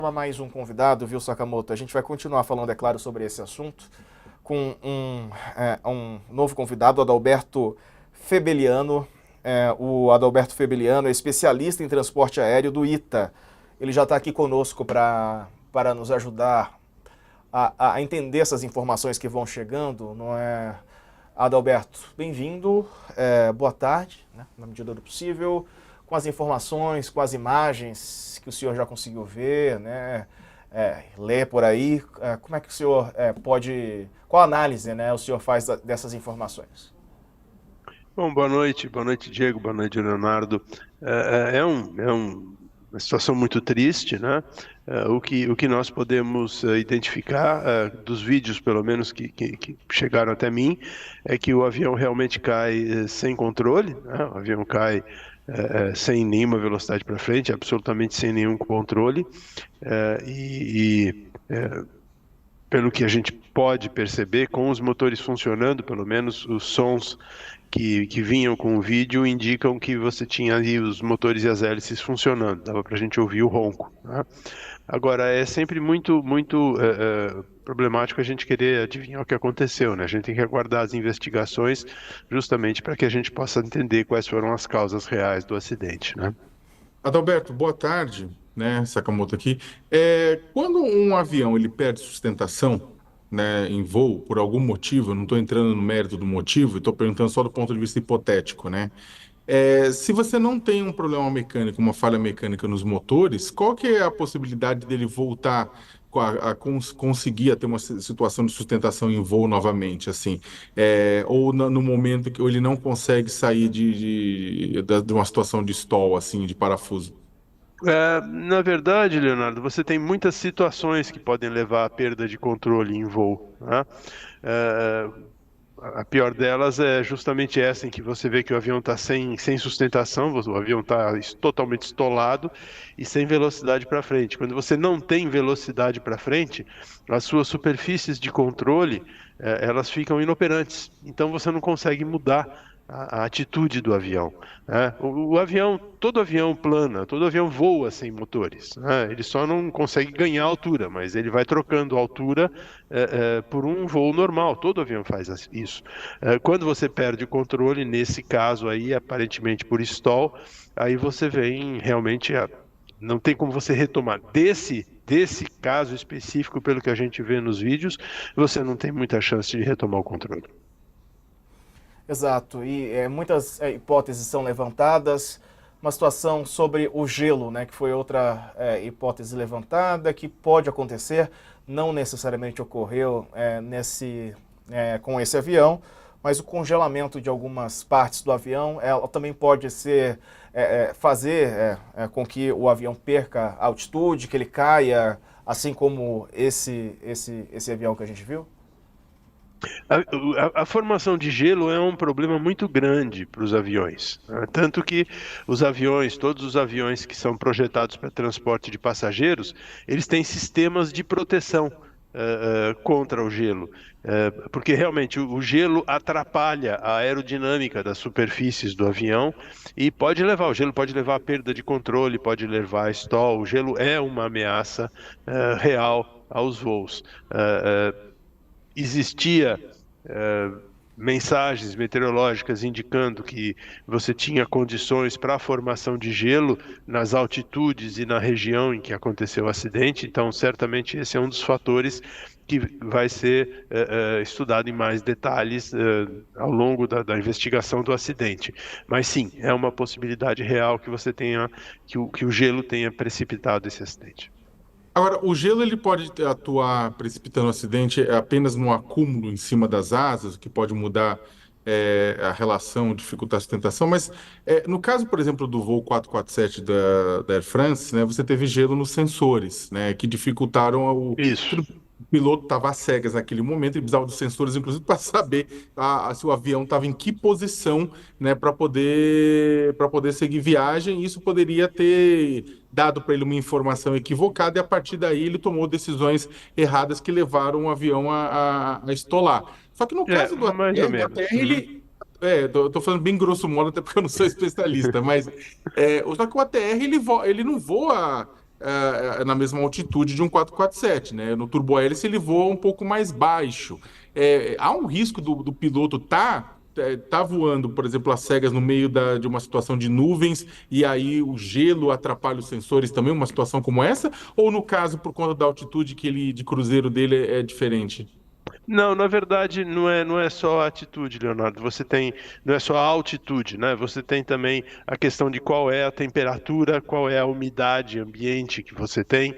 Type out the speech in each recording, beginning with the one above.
Mais um convidado, viu, Sakamoto? A gente vai continuar falando, é claro, sobre esse assunto com um novo convidado, o Adalberto Febeliano. O Adalberto Febeliano é especialista em transporte aéreo do ITA. Ele já está aqui conosco para nos ajudar a entender essas informações que vão chegando, não é? Adalberto, bem-vindo, boa tarde, né, na medida do possível, com as informações, com as imagens que o senhor já conseguiu ver, né, ler por aí, como é que o senhor pode, qual análise, né, o senhor faz dessas informações? Bom, boa noite, Diego, boa noite, Leonardo. Uma situação muito triste, né? O que nós podemos identificar, dos vídeos, pelo menos, que chegaram até mim, é que o avião realmente cai sem controle, né? O avião cai sem nenhuma velocidade para frente, absolutamente sem nenhum controle, pelo que a gente pode perceber, com os motores funcionando, pelo menos os sons que vinham com o vídeo indicam que você tinha ali os motores e as hélices funcionando, dava para a gente ouvir o ronco, né? Agora, é sempre muito problemático a gente querer adivinhar o que aconteceu, né? A gente tem que aguardar as investigações justamente para que a gente possa entender quais foram as causas reais do acidente, né? Adalberto, boa tarde, né? Sakamoto aqui. Quando um avião ele perde sustentação, né, em voo por algum motivo, eu não estou entrando no mérito do motivo, estou perguntando só do ponto de vista hipotético, né? Se você não tem um problema mecânico, uma falha mecânica nos motores, qual que é a possibilidade dele voltar conseguir a ter uma situação de sustentação em voo novamente, assim? Ou no momento que ele não consegue sair de uma situação de stall, assim, de parafuso? Na verdade, Leonardo, você tem muitas situações que podem levar à perda de controle em voo, né? É, a pior delas é justamente essa em que você vê que o avião está sem sustentação, o avião está totalmente estolado e sem velocidade para frente. Quando você não tem velocidade para frente, as suas superfícies de controle, elas ficam inoperantes. Então você não consegue mudar a atitude do avião, né? O avião, todo avião plana, todo avião voa sem motores, né? Ele só não consegue ganhar altura, mas ele vai trocando altura por um voo normal. Todo avião faz isso. Quando você perde o controle, nesse caso aí, aparentemente por stall, aí você vem realmente não tem como você retomar. Desse caso específico, pelo que a gente vê nos vídeos, você não tem muita chance de retomar o controle. Exato, e muitas hipóteses são levantadas. Uma situação sobre o gelo, né, que foi outra hipótese levantada, que pode acontecer, não necessariamente ocorreu com esse avião, mas o congelamento de algumas partes do avião ela também pode fazer com que o avião perca altitude, que ele caia, assim como esse avião que a gente viu? A formação de gelo é um problema muito grande para os aviões, né? Tanto que todos os aviões que são projetados para transporte de passageiros, eles têm sistemas de proteção contra o gelo, porque realmente o gelo atrapalha a aerodinâmica das superfícies do avião e o gelo pode levar a perda de controle, pode levar a stall. O gelo é uma ameaça real aos voos. Existia mensagens meteorológicas indicando que você tinha condições para a formação de gelo nas altitudes e na região em que aconteceu o acidente, então certamente esse é um dos fatores que vai ser estudado em mais detalhes ao longo da investigação do acidente. Mas sim, é uma possibilidade real que você tenha, que o gelo tenha precipitado esse acidente. Agora, o gelo ele pode atuar precipitando o acidente apenas no acúmulo em cima das asas, o que pode mudar a relação, dificultar a sustentação, mas no caso, por exemplo, do voo 447 da Air France, né, você teve gelo nos sensores, né, que dificultaram Isso. o piloto estava às cegas naquele momento, ele precisava dos sensores, inclusive, para saber se o avião estava em que posição, né, para poder seguir viagem. Isso poderia ter dado para ele uma informação equivocada, e a partir daí ele tomou decisões erradas que levaram o avião a estolar. Só que no caso do Mais ou ATR, o menos. ATR Uhum. ele. Tô falando bem grosso modo, até porque eu não sou especialista, mas só que o ATR ele não voa. na mesma altitude de um 447, né? No turbohélice ele voa um pouco mais baixo. Há um risco do piloto tá voando, por exemplo, às cegas no meio de uma situação de nuvens e aí o gelo atrapalha os sensores também, uma situação como essa? Ou no caso, por conta da altitude que ele de cruzeiro dele é diferente? Não, na verdade, não é só a atitude, Leonardo. Não é só a altitude, né? Você tem também a questão de qual é a temperatura, qual é a umidade ambiente que você tem.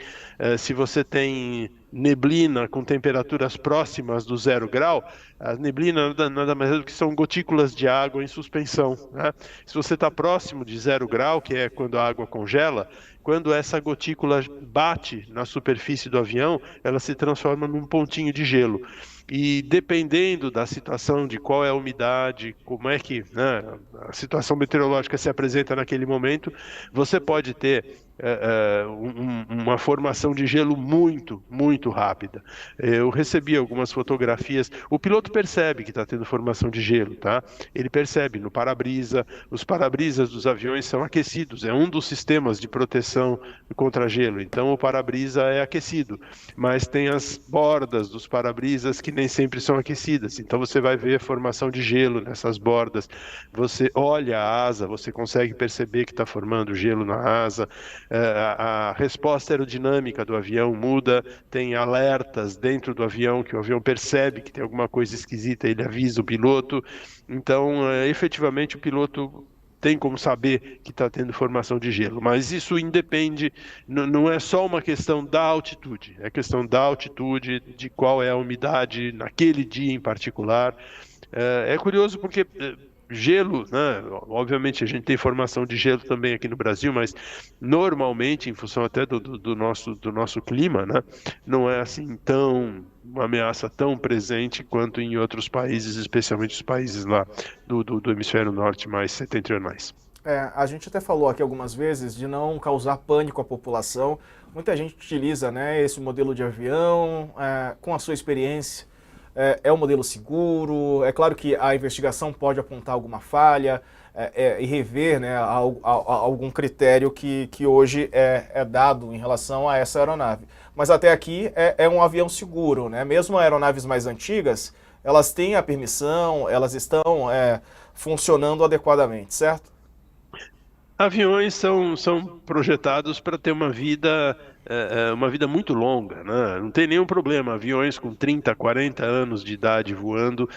Se você tem neblina com temperaturas próximas do 0 grau, a neblina nada mais é do que são gotículas de água em suspensão, né? Se você está próximo de 0 grau, que é quando a água congela, quando essa gotícula bate na superfície do avião, ela se transforma num pontinho de gelo. E dependendo da situação, de qual é a umidade, como é que, né, a situação meteorológica se apresenta naquele momento, você pode ter uma formação de gelo muito rápida. Eu recebi algumas fotografias. O piloto percebe que está tendo formação de gelo, tá? Ele percebe no para-brisa. Os para-brisas dos aviões são aquecidos. É um dos sistemas de proteção contra gelo. Então o para-brisa é aquecido, mas tem as bordas dos para-brisas que nem sempre são aquecidas. Então você vai ver a formação de gelo nessas bordas. Você olha a asa, você consegue perceber que está formando gelo na asa. A resposta aerodinâmica do avião muda, tem alertas dentro do avião, que o avião percebe que tem alguma coisa esquisita, ele avisa o piloto. Então, efetivamente, o piloto tem como saber que está tendo formação de gelo, mas isso independe, não é só uma questão da altitude, é questão da altitude, de qual é a umidade naquele dia em particular. É curioso porque gelo, né? Obviamente a gente tem formação de gelo também aqui no Brasil, mas normalmente, em função até do nosso clima, né? Não é assim uma ameaça tão presente quanto em outros países, especialmente os países lá do hemisfério norte mais setentrionais. A gente até falou aqui algumas vezes de não causar pânico à população. Muita gente utiliza, né, esse modelo de avião, com a sua experiência. É um modelo seguro. É claro que a investigação pode apontar alguma falha e rever, né, algum critério que hoje é dado em relação a essa aeronave. Mas até aqui é um avião seguro, né? Mesmo aeronaves mais antigas, elas têm a permissão, elas estão funcionando adequadamente, certo? Aviões são projetados para ter uma vida muito longa, né? Não tem nenhum problema. Aviões com 30, 40 anos de idade voando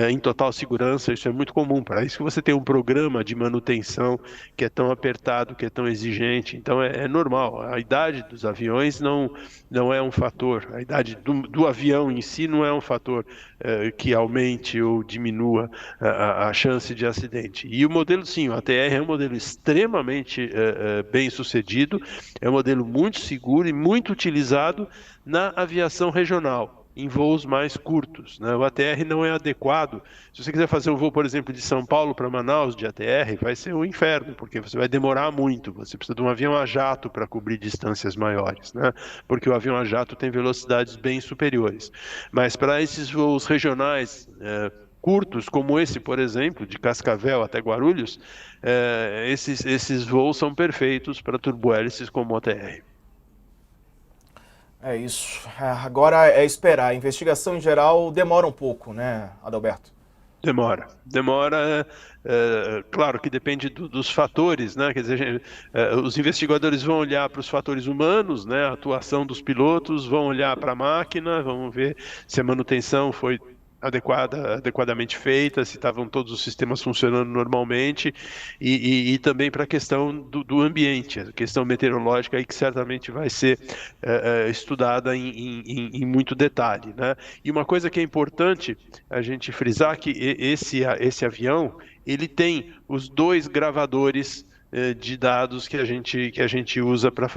em total segurança, isso é muito comum. Para isso que você tem um programa de manutenção que é tão apertado, que é tão exigente. Então é normal. A idade dos aviões não é um fator. A idade do avião em si não é um fator que aumente ou diminua a chance de acidente. E o modelo, sim, o ATR é um modelo extremamente bem sucedido, é um modelo muito seguro e muito utilizado na aviação regional, em voos mais curtos, né? O ATR não é adequado. Se você quiser fazer um voo, por exemplo, de São Paulo para Manaus de ATR, vai ser um inferno, porque você vai demorar muito. Você precisa de um avião a jato para cobrir distâncias maiores, né? Porque o avião a jato tem velocidades bem superiores. Mas para esses voos regionais curtos, como esse, por exemplo, de Cascavel até Guarulhos, esses voos são perfeitos para turbohélices como o ATR. É isso. Agora é esperar. A investigação em geral demora um pouco, né, Adalberto? Demora, claro que depende dos fatores, né? Quer dizer, os investigadores vão olhar para os fatores humanos, né? A atuação dos pilotos, vão olhar para a máquina, vão ver se a manutenção foi adequadamente feita, se estavam todos os sistemas funcionando normalmente, e também para a questão do ambiente, a questão meteorológica aí que certamente vai ser estudada em muito detalhe, né? E uma coisa que é importante a gente frisar que esse avião ele tem os dois gravadores de dados que a gente usa para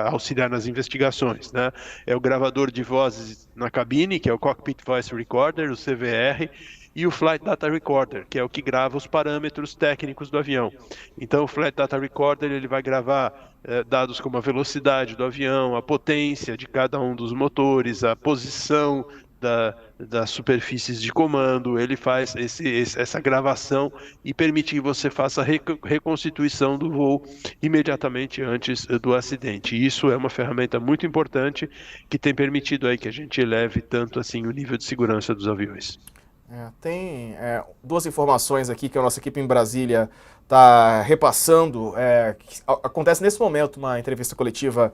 auxiliar nas investigações, né? É o gravador de vozes na cabine, que é o Cockpit Voice Recorder, o CVR, e o Flight Data Recorder, que é o que grava os parâmetros técnicos do avião. Então, o Flight Data Recorder ele vai gravar dados como a velocidade do avião, a potência de cada um dos motores, a posição das superfícies de comando, ele faz essa gravação e permite que você faça a reconstituição do voo imediatamente antes do acidente. E isso é uma ferramenta muito importante que tem permitido aí que a gente eleve tanto assim o nível de segurança dos aviões. Tem duas informações aqui que a nossa equipe em Brasília está repassando. Acontece nesse momento uma entrevista coletiva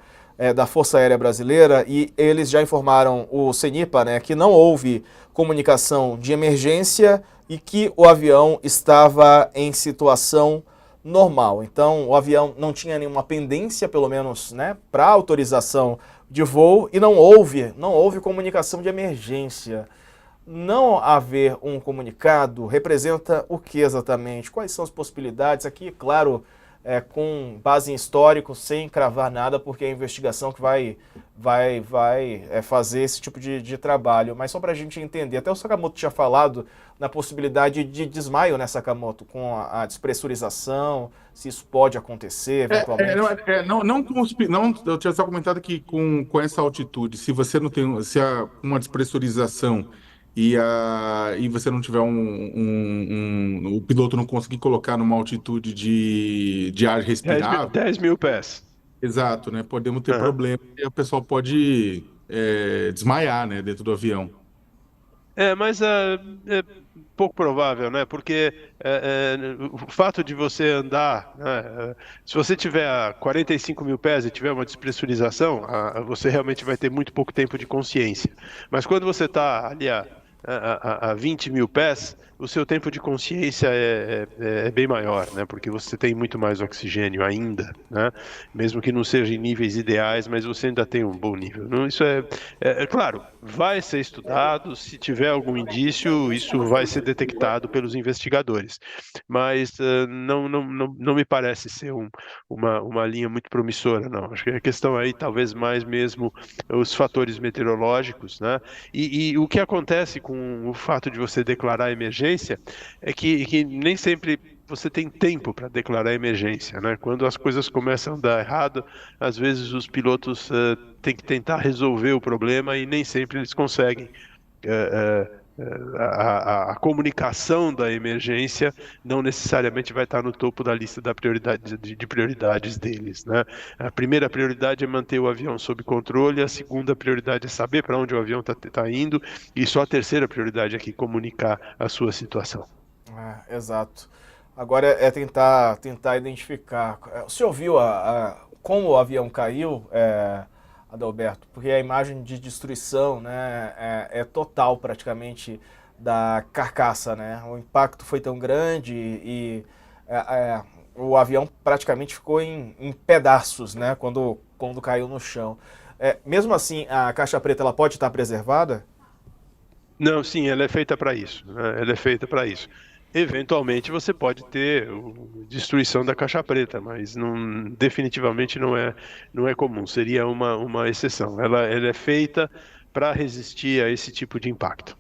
da Força Aérea Brasileira e eles já informaram o CENIPA, né, que não houve comunicação de emergência e que o avião estava em situação normal. Então, o avião não tinha nenhuma pendência, pelo menos, né, para autorização de voo e não houve comunicação de emergência. Não haver um comunicado representa o que exatamente? Quais são as possibilidades? Aqui, claro, com base em histórico, sem cravar nada, porque é a investigação que vai fazer esse tipo de trabalho. Mas só para a gente entender, até o Sakamoto tinha falado na possibilidade de desmaio, né, Sakamoto, com a despressurização, se isso pode acontecer eventualmente. Eu tinha só comentado que com essa altitude, se você não tem, se há uma despressurização e você não tiver o piloto não conseguir colocar numa altitude de ar respirável, 10 mil pés. exato, né? Podemos ter problema e o pessoal pode desmaiar, né, dentro do avião. Mas é pouco provável, né? Porque o fato de você andar, né, se você tiver a 45 mil pés e tiver uma despressurização, você realmente vai ter muito pouco tempo de consciência. Mas quando você está ali a 20 mil pés, o seu tempo de consciência é bem maior, né? Porque você tem muito mais oxigênio ainda, né? Mesmo que não seja em níveis ideais, mas você ainda tem um bom nível. Não, isso claro, vai ser estudado, se tiver algum indício, isso vai ser detectado pelos investigadores. Mas não me parece ser uma linha muito promissora, não. Acho que a questão aí talvez mais mesmo os fatores meteorológicos, né? E o que acontece com o fato de você declarar emergência é que nem sempre você tem tempo para declarar emergência, né? Quando as coisas começam a dar errado, às vezes os pilotos têm que tentar resolver o problema e nem sempre eles conseguem. A comunicação da emergência não necessariamente vai estar no topo da lista de prioridades deles, né? A primeira prioridade é manter o avião sob controle, a segunda prioridade é saber para onde o avião está indo, e só a terceira prioridade é aqui comunicar a sua situação. Exato. Agora é tentar identificar. O senhor viu como o avião caiu, Adalberto? Porque a imagem de destruição, né, é total praticamente da carcaça, né? O impacto foi tão grande e o avião praticamente ficou em pedaços, né, quando caiu no chão. Mesmo assim, a caixa preta ela pode estar preservada? Não, sim, ela é feita para isso, né? Ela é feita para isso. Eventualmente você pode ter destruição da caixa preta, mas definitivamente não é comum, seria uma exceção. Ela é feita para resistir a esse tipo de impacto.